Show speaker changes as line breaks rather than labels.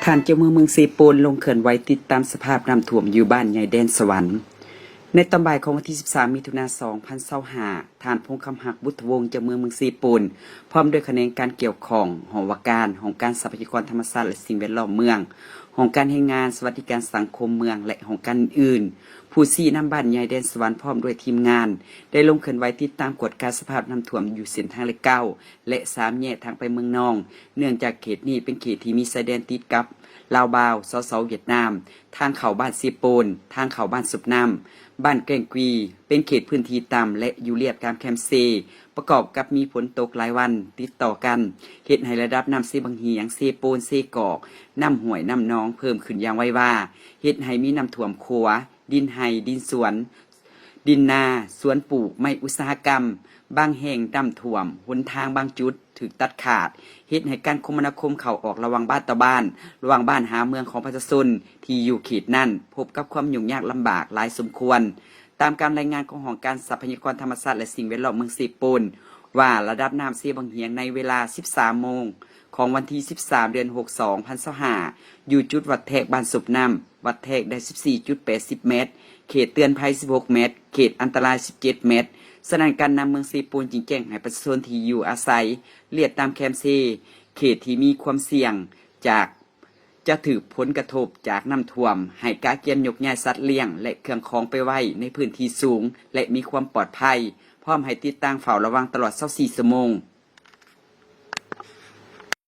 ท่านเจ้าเมืองเซโปนลงเขื่อนไว้ติดตามสภาพน้ำท่วมอยู่บ้านใหญ่แดนสวรรค์ในตอนบ่ายของวันที่ 13 มิถุนายน 2025ท่านพงษ์คำหักบุตรวงศ์เจ้าเมืองเซโปนพร้อมด้วยคะแนนการเกี่ยวข้องของว่าการของการทรัพยากรธรรมชาติและสิ่งแวดล้อมเมืองของการให้งานสวัสดิการสังคมเมืองและของการอื่นผู้ซี่น้ำบ้านใหญ่แดนสวรรค์พร้อมด้วยทีมงานได้ลงเขื่อนไว้ติดตามกฎการสภาพน้ำท่วมอยู่เส้นทางเลขเก้าและ3แยกทางไปเมืองนองเนื่องจากเขตนี้เป็นเขตที่มีชายแดนติดกับลาวบาวเซาเวียดนามทางเขาบ้านซีโปนทางเขาบ้านสุบน้ำบ้านแกงกวีเป็นเขตพื้นที่ต่ำและอยู่เรียบกามแคมเซประกอบกับมีฝนตกหลายวันติดต่อกันเฮ็ดให้ระดับน้ำเซบังเหียงเซโปนเซกอกน้ำห้วยน้ำน้องเพิ่มขึ้นอย่างไวว่าเฮ็ดให้มีน้ำท่วมขัวดินไห่ดินสวนดินนาสวนปลูกไม่อุตสาหกรรมบางแห่งน้ำท่วมหนทางบางจุดถูกตัดขาดเฮ็ดให้การคมนาคมเข้าออกระหว่างบ้านต่อบ้านระหว่างบ้านหาเมืองของประชาชนที่อยู่เขตนั้นพบกับความยุ่งยากลำบากหลายสมควรตามการรายงานของหอการทรัพยากรธรรมชาติและสิ่งแวดล้อมเมืองเซโปนว่าระดับน้ำเซบังเหียงในเวลา 13 โมงของวันที่ 13 เดือน 6 2025อยู่จุดวัดแทกบ้านสุบน้ำวัดแทกได้ 14.80 เมตรเขตเตือนภัย 16 เมตรเขตอันตราย 17 เมตรสถานการนำเมืองเซโปนจิงแจ้งให้ประชาชนที่อยู่อาศัยเลียดตามแคมเซเขตที่มีความเสี่ยงจากจะถือผลกระทบจากน้ำท่วมให้กาเกียนยกย้ายสัตว์เลี้ยงและเครื่องของไปไว้ในพื้นที่สูงและมีความปลอดภัยพร้อมให้ติดตั้งเฝ้าระวังตลอด24 ชั่วโมง